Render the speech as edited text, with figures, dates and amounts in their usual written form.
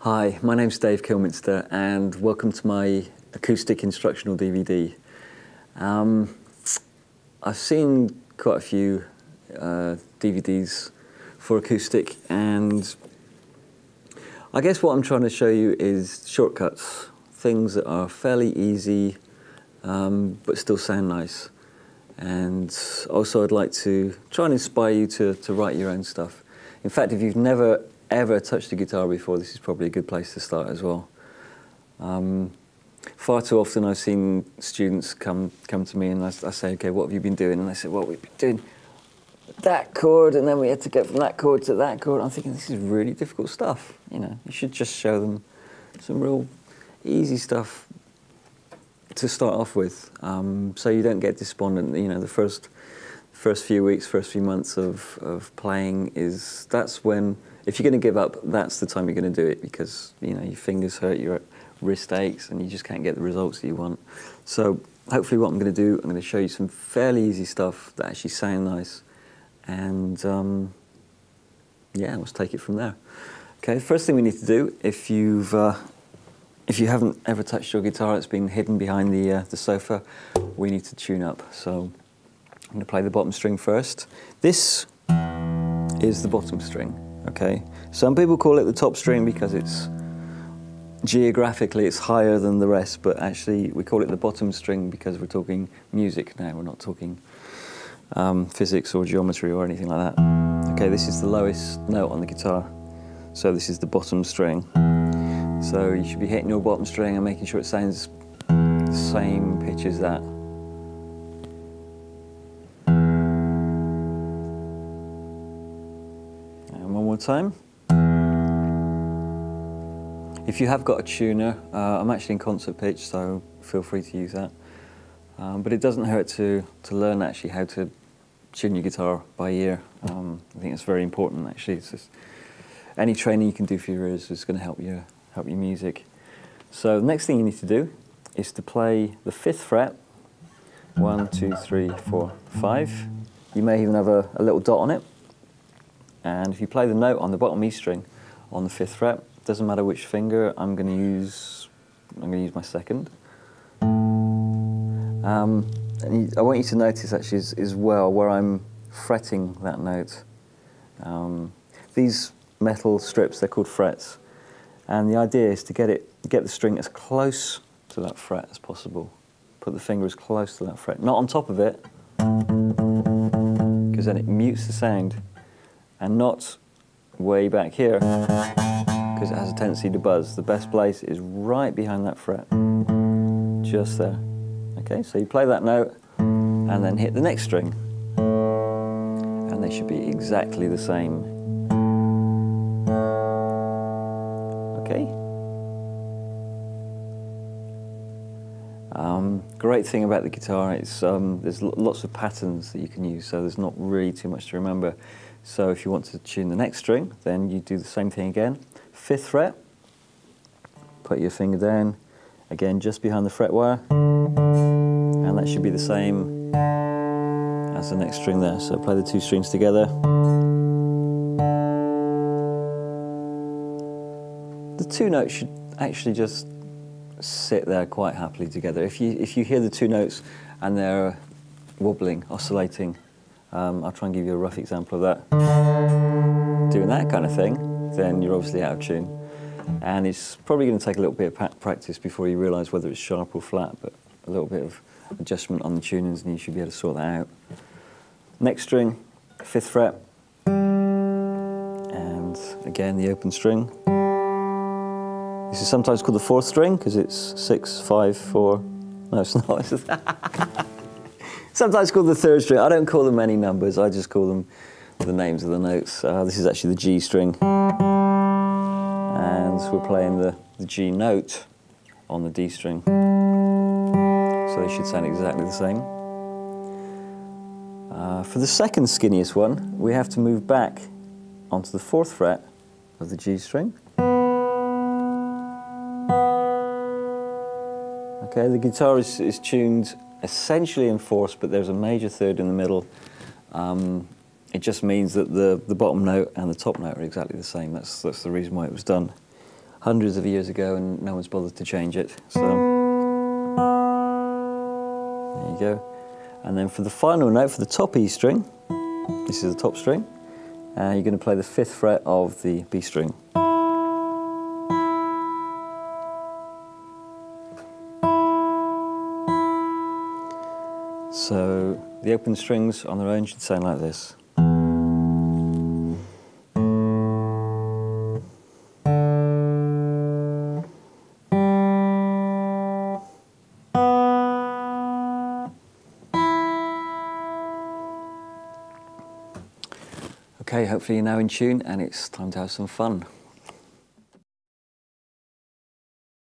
Hi, my name's Dave Kilminster and welcome to my acoustic instructional DVD. I've seen quite a few DVDs for acoustic, and I guess what I'm trying to show you is shortcuts, things that are fairly easy but still sound nice. And also I'd like to try and inspire you to write your own stuff. In fact, if you've never ever touched a guitar before, this is probably a good place to start as well. Far too often I've seen students come to me and I say, okay, what have you been doing? And they say, well, we've been doing that chord, and then we had to get from that chord to that chord. I'm thinking, this is really difficult stuff. You know, you should just show them some real easy stuff to start off with, so you don't get despondent. You know, the first few weeks, first few months of playing that's when, if you're going to give up, that's the time you're going to do it, because you know your fingers hurt, your wrist aches, and you just can't get the results that you want. So hopefully, what I'm going to do, I'm going to show you some fairly easy stuff that actually sound nice, and yeah, let's take it from there. Okay, the first thing we need to do, if you haven't ever touched your guitar, it's been hidden behind the sofa, we need to tune up. So I'm going to play the bottom string first. This is the bottom string. Okay, some people call it the top string because it's geographically it's higher than the rest, but actually we call it the bottom string because we're talking music now, we're not talking physics or geometry or anything like that. Okay, this is the lowest note on the guitar, so this is the bottom string. So you should be hitting your bottom string and making sure it sounds the same pitch as that. One more time. If you have got a tuner, I'm actually in concert pitch, so feel free to use that. But it doesn't hurt to learn actually how to tune your guitar by ear. I think it's very important actually. It's just, any training you can do for your ears is going to help your music. So the next thing you need to do is to play the 5th fret. 1, 2, 3, 4, 5. You may even have a little dot on it. And if you play the note on the bottom E string on the 5th fret, doesn't matter which finger, I'm going to use my 2nd. And I want you to notice actually as well where I'm fretting that note. These metal strips, they're called frets, and the idea is to get the string as close to that fret as possible. Put the finger as close to that fret, not on top of it, because then it mutes the sound. And not way back here, because it has a tendency to buzz. The best place is right behind that fret, just there. Okay, so you play that note, and then hit the next string, and they should be exactly the same. Okay. Great thing about the guitar is there's lots of patterns that you can use, so there's not really too much to remember. So if you want to tune the next string, then you do the same thing again. 5th fret, put your finger down, again just behind the fret wire, and that should be the same as the next string there. So play the 2 strings together. The 2 notes should actually just sit there quite happily together. If you hear the 2 notes and they're wobbling, oscillating, I'll try and give you a rough example of that. Doing that kind of thing, then you're obviously out of tune. And it's probably going to take a little bit of practice before you realise whether it's sharp or flat, but a little bit of adjustment on the tunings and you should be able to sort that out. Next string, 5th fret, and again the open string. This is sometimes called the 4th string because it's 6, 5, 4. No, it's not. Sometimes called the 3rd string. I don't call them any numbers, I just call them the names of the notes. This is actually the G string. And we're playing the G note on the D string. So they should sound exactly the same. For the 2nd skinniest one, we have to move back onto the 4th fret of the G string. Okay, the guitar is tuned essentially in 4ths, but there's a major 3rd in the middle. It just means that the bottom note and the top note are exactly the same. That's the reason why it was done. hundreds of years ago and no one's bothered to change it. So there you go. And then for the final note, for the top E string, this is the top string, you're going to play the 5th fret of the B string. So the open strings on their own should sound like this. Okay, hopefully you're now in tune and it's time to have some fun.